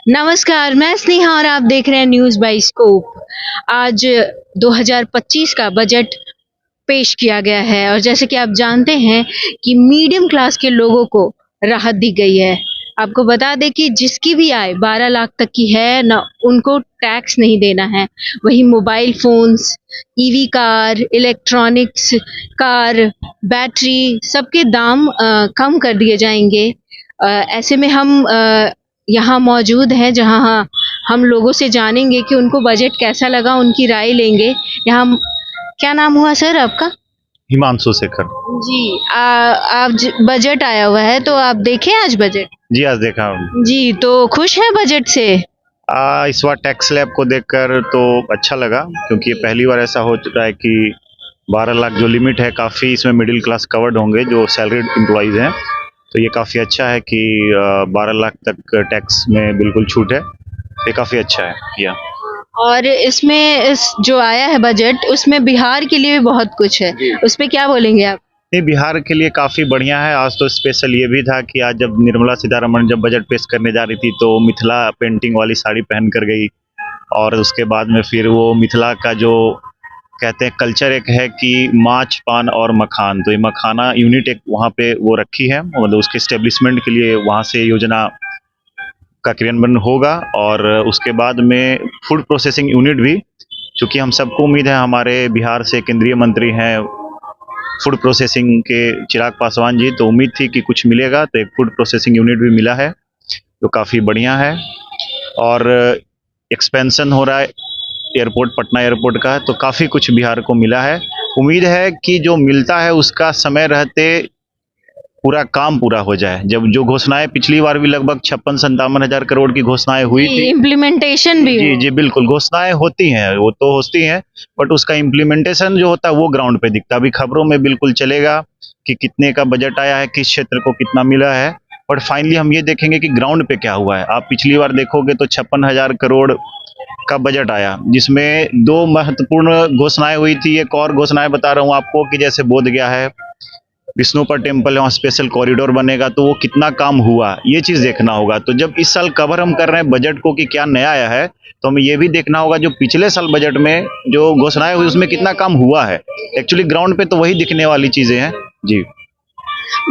नमस्कार, मैं स्नेहा और आप देख रहे हैं न्यूज़ बाय स्कोप। आज 2025 का बजट पेश किया गया है और जैसे कि आप जानते हैं कि मीडियम क्लास के लोगों को राहत दी गई है। आपको बता दें कि जिसकी भी आय 12 लाख तक की है ना, उनको टैक्स नहीं देना है। वहीं mobile phones, EV car, electronics car, battery सबके दाम कम कर दिए जाएँगे। ऐसे में हम यहाँ मौजूद हैं जहाँ हम लोगों से जानेंगे कि उनको बजट कैसा लगा, उनकी राय लेंगे। यहाँ क्या नाम हुआ सर आपका? हिमांशु शेखर। जी। आज बजट आया हुआ है तो आप देखे आज बजट? जी, आज देखा। जी, तो खुश हैं बजट से? इस बार टैक्स स्लैब को देखकर तो अच्छा लगा, क्योंकि ये पहली बार ऐसा हो चुका है कि 12 लाख जो लिमिट है, काफ़ी इसमें मिडिल क्लास कवर्ड होंगे जो सैलरीड एम्प्लॉयज़ हैं। तो ये काफ़ी अच्छा है कि 12 लाख तक टैक्स में बिल्कुल छूट है। ये काफ़ी अच्छा है। या और इसमें इस जो आया है बजट उसमें बिहार के लिए भी बहुत कुछ है। उस पे क्या बोलेंगे आप? ये बिहार के लिए काफ़ी बढ़िया है। आज तो स्पेशल ये भी था कि आज जब निर्मला सीतारमण जब बजट पेश करने जा रही थी तो मिथिला पेंटिंग वाली साड़ी पहन कर गई, और उसके बाद में फिर वो मिथिला का जो कहते हैं कल्चर एक है कि माछ, पान और मखान, तो ये मखाना यूनिट एक वहाँ पे वो रखी है, मतलब उसके इस्टेब्लिशमेंट के लिए वहाँ से योजना का क्रियान्वयन होगा। और उसके बाद में फूड प्रोसेसिंग यूनिट भी, चूँकि हम सबको उम्मीद है, हमारे बिहार से केंद्रीय मंत्री हैं फूड प्रोसेसिंग के चिराग पासवान जी, तो उम्मीद थी कि कुछ मिलेगा, तो एक फूड प्रोसेसिंग यूनिट भी मिला है जो काफ़ी बढ़िया है। और एक्सपेंशन हो रहा है एयरपोर्ट, पटना एयरपोर्ट का, तो काफ़ी कुछ बिहार को मिला है। उम्मीद है कि जो मिलता है उसका समय रहते पूरा काम पूरा हो जाए। जब जो घोषणाएं पिछली बार भी लगभग 56-57 हज़ार करोड़ की घोषणाएं हुई थी। इम्प्लीमेंटेशन भी जी हो। जी बिल्कुल, घोषणाएं होती हैं, वो तो होती हैं, बट उसका इम्प्लीमेंटेशन जो होता है वो ग्राउंड पे दिखता है। अभी खबरों में बिल्कुल चलेगा कि कितने का बजट आया है, किस क्षेत्र को कितना मिला है, बट फाइनली हम ये देखेंगे कि ग्राउंड पे क्या हुआ है। आप पिछली बार देखोगे तो 56,000 करोड़ का बजट आया, जिसमें दो महत्वपूर्ण घोषणाएं हुई थी। एक और घोषणाएं बता रहा हूँ आपको कि जैसे बोध गया है, विष्णुपद टेम्पल है, वहाँ स्पेशल कॉरिडोर बनेगा, तो वो कितना काम हुआ ये चीज़ देखना होगा। तो जब इस साल कवर हम कर रहे हैं बजट को कि क्या नया आया है, तो हमें ये भी देखना होगा जो पिछले साल बजट में जो घोषणाएं हुई उसमें कितना काम हुआ है। एक्चुअली ग्राउंड पे तो वही दिखने वाली चीज़ें हैं। जी,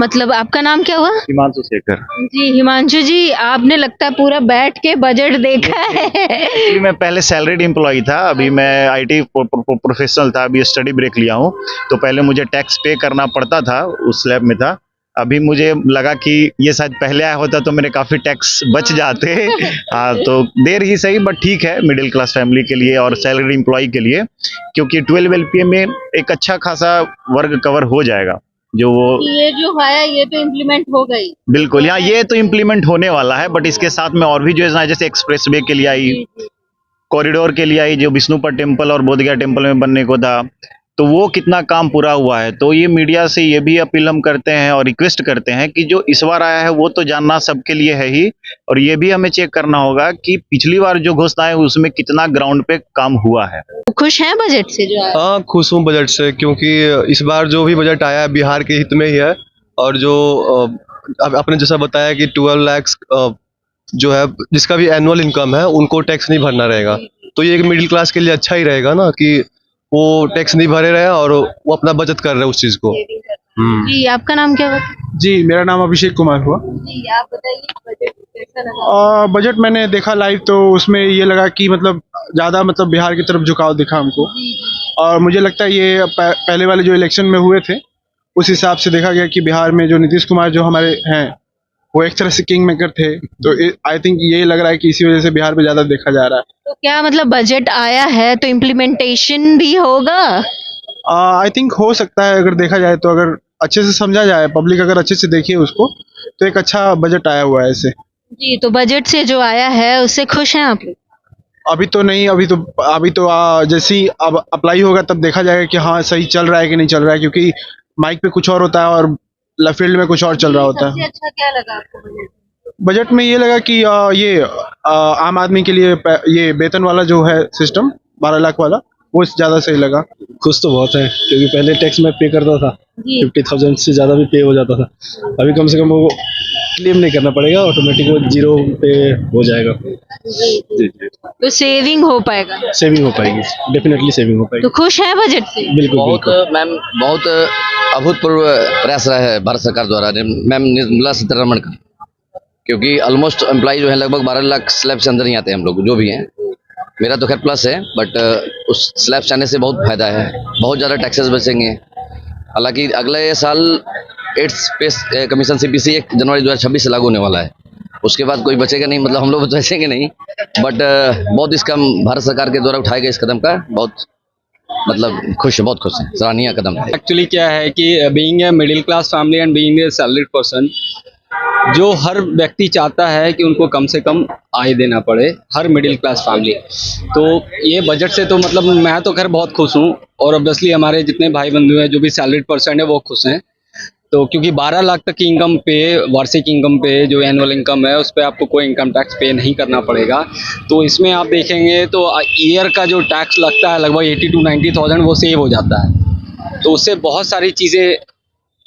मतलब आपका नाम क्या हुआ? हिमांशु शेखर। जी, हिमांशु जी, आपने लगता है पूरा बैठ के बजट देखा है। एक्चुअली मैं पहले सैलरीड एम्प्लॉय था, अभी मैं आईटी प्रोफेशनल था, अभी स्टडी ब्रेक लिया हूँ। तो पहले मुझे टैक्स पे करना पड़ता था, उस स्लैब में था। अभी मुझे लगा कि ये शायद पहले आया होता तो मेरे काफ़ी टैक्स बच जाते। हाँ, तो देर ही सही, बट ठीक है मिडिल क्लास फैमिली के लिए और सैलरी एम्प्लॉय के लिए, क्योंकि 12 एलपीए में एक अच्छा खासा वर्ग कवर हो जाएगा। जो वो ये जो आया ये तो इम्प्लीमेंट हो गई। बिल्कुल, यहाँ ये तो इम्प्लीमेंट होने वाला है, बट इसके साथ में और भी जो योजना है, जैसे एक्सप्रेस वे के लिए आई, कॉरिडोर के लिए आई, जो विष्णुपद टेम्पल और बोधगया टेम्पल में बनने को था, तो वो कितना काम पूरा हुआ है। तो ये मीडिया से ये भी अपील हम करते हैं और रिक्वेस्ट करते हैं कि जो इस बार आया है वो तो जानना सबके लिए है ही, और ये भी हमें चेक करना होगा कि पिछली बार जो घोषणाएं हुई उसमें कितना ग्राउंड पे काम हुआ है। खुश हैं बजट से जो आया? हाँ, खुश हूँ बजट से, क्योंकि इस बार जो भी बजट आया है बिहार के हित में ही है। और जो आपने जैसा बताया कि 12 लाख जो है जिसका भी एनुअल इनकम है उनको टैक्स नहीं भरना रहेगा, तो ये एक मिडिल क्लास के लिए अच्छा ही रहेगा ना कि वो टैक्स नहीं भरे रहे और वो अपना बचत कर रहे हैं उस चीज को। जी, आपका नाम क्या हुआ? जी, मेरा नाम अभिषेक कुमार हुआ। जी, आप बताइए बजट कैसा लगा? बजट मैंने देखा लाइव, तो उसमें ये लगा कि मतलब ज़्यादा मतलब बिहार की तरफ झुकाव दिखा हमको। और मुझे लगता है ये पहले वाले जो इलेक्शन में हुए थे उस हिसाब से देखा गया कि बिहार में जो नीतीश कुमार जो हमारे हैं वो एक तरह से किंग मेकर थे, तो आई थिंक ये लग रहा है कि इसी वजह से बिहार में ज़्यादा देखा जा रहा है। तो क्या मतलब बजट आया है तो इम्प्लीमेंटेशन भी होगा? आई थिंक हो सकता है, अगर देखा जाए तो, अगर अच्छे से समझा जाए, पब्लिक अगर अच्छे से देखिए उसको, तो एक अच्छा बजट आया हुआ है ऐसे। जी, तो बजट से जो आया है उससे खुश हैं आप लोग? अभी तो नहीं, अभी तो जैसे ही अब अप्लाई होगा तब देखा जाएगा कि हाँ सही चल रहा है कि नहीं चल रहा है, क्योंकि माइक पे कुछ और होता है और फील्ड में कुछ और चल रहा होता सबसे है। अच्छा क्या लगा आपको बजट? बजट में ये लगा कि ये आम आदमी के लिए ये वेतन वाला जो है सिस्टम 12 लाख वाला, वो ज़्यादा सही लगा। खुश तो बहुत है, क्योंकि पहले टैक्स मैं पे करता था, जी। 50,000 से ज़्यादा भी पे हो जाता था। अभी कम से कम वो क्लेम नहीं करना पड़ेगा, ऑटोमेटिक वो जीरो पे हो जाएगा। जी जी, तो सेविंग हो पाएगा, सेविंग हो पाएगी, डेफिनेटली सेविंग हो तो पाएगी। खुश है बजट से? बिल्कुल बहुत बिल्कुल। मैम बहुत अभूतपूर्व प्रयास रहा है भारत सरकार द्वारा मैम निर्मला सीतारमण का, क्योंकि ऑलमोस्ट एम्प्लॉय जो है लगभग 12 लाख स्लैब से अंदर ही आते हैं हम लोग जो भी हैं। मेरा तो खैर प्लस है, बट उस स्लैब से आने से बहुत फायदा है, बहुत ज़्यादा टैक्सेस बचेंगे। हालांकि अगले साल 8th पे कमीशन CPC 1 जनवरी 2026 से लागू होने वाला है। उसके बाद कोई बचेगा नहीं, मतलब हम लोग बचेंगे नहीं, बट बहुत इसका भारत सरकार के द्वारा उठाए गए इस कदम का बहुत मतलब बहुत खुश है, सराहनीय कदम है। एक्चुअली क्या है कि being a middle class family and being a salaried person, जो हर व्यक्ति चाहता है कि उनको कम से कम आय देना पड़े, हर मिडिल क्लास फैमिली। तो ये बजट से तो मतलब मैं तो खैर बहुत खुश हूँ, और ऑब्वियसली हमारे जितने भाई बंधु हैं जो भी सैलरीड पर्सन है वो खुश हैं। तो क्योंकि 12 लाख तक की इनकम पे, वार्षिक इनकम पे, जो एनुअल इनकम है उस पर आपको कोई इनकम टैक्स पे नहीं करना पड़ेगा। तो इसमें आप देखेंगे तो ईयर का जो टैक्स लगता है लगभग 80 to 90,000 वो सेव हो जाता है। तो उससे बहुत सारी चीज़ें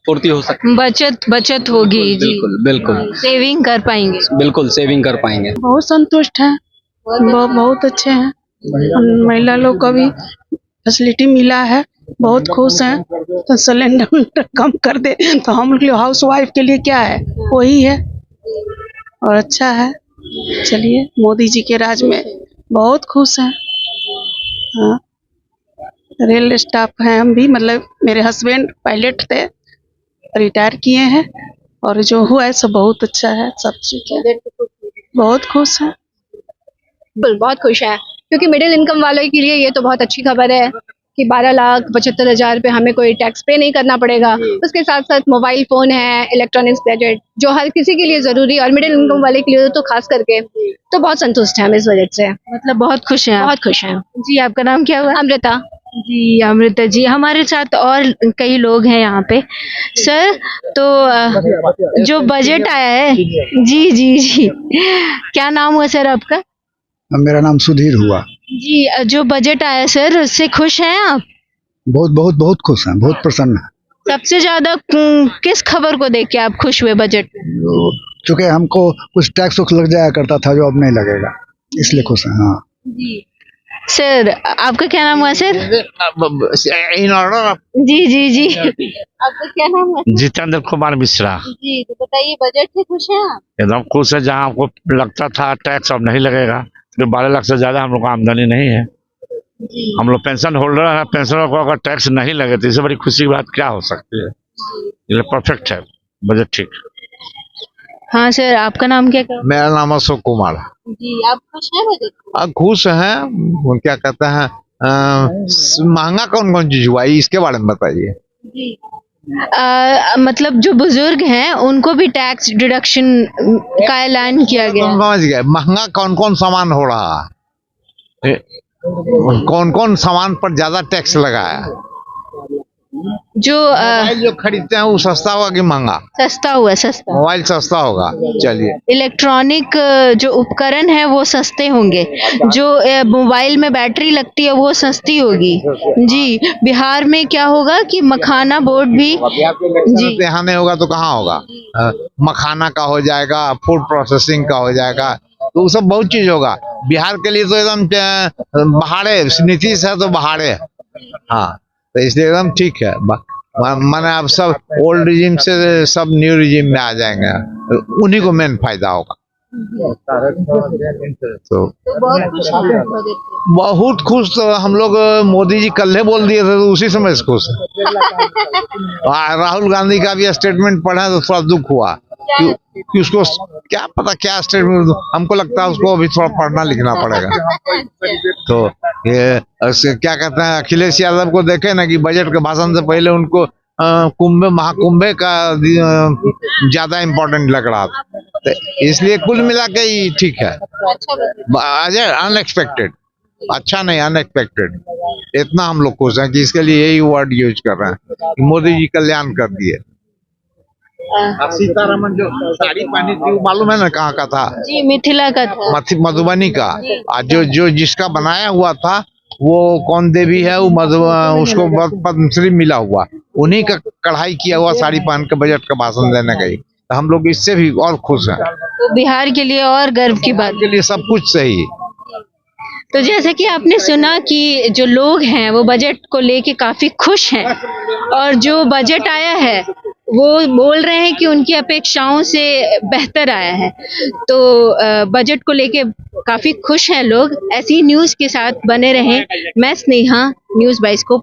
पूर्ति हो सकती बचत होगी जी, बिल्कुल बिल्कुल सेविंग कर पाएंगे। बिल्कुल सेविंग कर पाएंगे। बहुत संतुष्ट हैं, बहुत अच्छे हैं। महिला लोग को भी फैसिलिटी मिला है, बहुत खुश हैं। तो सिलेंडर कम कर दे तो हम लोग हाउस वाइफ के लिए क्या है, वही है, और अच्छा है। चलिए, मोदी जी के राज में बहुत खुश हैं। हाँ, रेल स्टाफ हैं हम भी, मतलब मेरे हस्बैंड पायलट थे, रिटायर किए हैं, और जो हुआ है सब बहुत अच्छा है, सब ठीक है, बहुत खुश है। बिल्कुल बहुत खुश है, क्योंकि मिडिल इनकम वालों के लिए ये तो बहुत अच्छी खबर है कि 12,75,000 पे हमें कोई टैक्स पे नहीं करना पड़ेगा। उसके साथ साथ मोबाइल फ़ोन है, इलेक्ट्रॉनिक्स गैजेट, जो हर किसी के लिए ज़रूरी है, और मिडिल इनकम वाले के लिए तो खास करके। तो बहुत संतुष्ट हैं हम इस बजट से, मतलब बहुत खुश हैं आप? बहुत खुश हैं। जी, आपका नाम क्या हुआ? अमृता। जी अमृता जी, हमारे साथ और कई लोग हैं यहाँ पे। सर, तो जो बजट आया है, जी जी जी, क्या नाम हुआ सर आपका? मेरा नाम सुधीर हुआ। जी, जो बजट आया सर, उससे खुश हैं आप? बहुत बहुत बहुत खुश हैं, बहुत प्रसन्न हैं। सबसे ज्यादा किस खबर को देख के आप खुश हुए बजट में? चूंकि हमको कुछ टैक्स लग जाया करता था जो अब नहीं लगेगा, इसलिए खुश हैं। हाँ जी सर, आपका क्या नाम हुआ सर? इन ऑर्डर, जी जी जी, आपका क्या नाम है? जितेंद्र कुमार मिश्रा। जी, तो बताइए, बजट से खुश हैं आप? एकदम खुश है। जहाँ हमको लगता था टैक्स अब नहीं लगेगा, तो 12 लाख से ज्यादा हम लोग को आमदनी नहीं है। हम लोग पेंशन होल्डर है, पेंशनर को अगर टैक्स नहीं लगे तो इससे बड़ी खुशी की बात क्या हो सकती है। ये परफेक्ट है बजट, ठीक। हाँ सर, आपका नाम क्या है? मेरा नाम अशोक कुमार। जी, आप खुश हैं बजट? अब खुश हैं, क्या कहते हैं, महंगा कौन कौन चीज हुआ है इसके बारे में बताइए। जी, मतलब जो बुजुर्ग हैं उनको भी टैक्स डिडक्शन का ऐलान किया गया है। समझ गए, महंगा कौन कौन सामान हो रहा है, कौन कौन सामान पर ज्यादा टैक्स लगा है। जो मोबाइल जो खरीदते हैं वो सस्ता होगा कि महंगा? सस्ता हुआ, सस्ता। मोबाइल सस्ता होगा, चलिए। इलेक्ट्रॉनिक जो उपकरण है वो सस्ते होंगे, जो मोबाइल में बैटरी लगती है वो सस्ती होगी। जी, बिहार में क्या होगा कि मखाना बोर्ड भी, जी, यहाँ नहीं होगा तो कहाँ होगा? मखाना का हो जाएगा, फूड प्रोसेसिंग का हो जाएगा, तो वो सब बहुत चीज होगा। बिहार के लिए तो एकदम बहाड़े, नीतीश है तो बहाड़े। हाँ, तो इसलिए एकदम ठीक है। माने आप सब ओल्ड रिजिम से सब न्यू रिजिम में आ जाएंगे, उन्हीं को मेन फायदा होगा। तो बहुत खुश तो हम लोग, मोदी जी कल बोल दिए थे तो उसी समय से खुश है। राहुल गांधी का भी स्टेटमेंट पढ़ा तो थोड़ा दुख हुआ कि उसको क्या पता क्या स्टेटमेंट, हमको लगता है उसको अभी थोड़ा पढ़ना लिखना पड़ेगा। तो ये क्या कहते हैं, अखिलेश यादव को देखे ना कि बजट के भाषण से पहले उनको महाकुंभे का ज्यादा इम्पोर्टेंट लग रहा था, तो इसलिए कुल मिला के ही ठीक है। अनएक्सपेक्टेड, अच्छा नहीं, अनएक्सपेक्टेड। इतना हम लोग खुश हैं कि इसके लिए यही वर्ड यूज कर रहे हैं कि मोदी जी कल्याण कर दिए। सीतारमण जो साड़ी पहनी थी वो मालूम है ना कहाँ का था? जी, मिथिला का था, मधुबनी का। जो जिसका बनाया हुआ था वो कौन देवी है, वो उसको पद्मश्री मिला हुआ, उन्हीं का कढ़ाई किया हुआ साड़ी पहन के बजट का भाषण देने गई। हम लोग इससे भी और खुश हैं। तो बिहार के लिए और गर्व की बात। के लिए सब कुछ सही। तो जैसे कि आपने सुना कि जो लोग हैं वो बजट को लेके काफी खुश हैं और जो बजट आया है वो बोल रहे हैं कि उनकी अपेक्षाओं से बेहतर आया है। तो बजट को लेके काफी खुश हैं लोग। ऐसी न्यूज़ के साथ बने रहें। मैं स्नेहा, न्यूज़ 22 को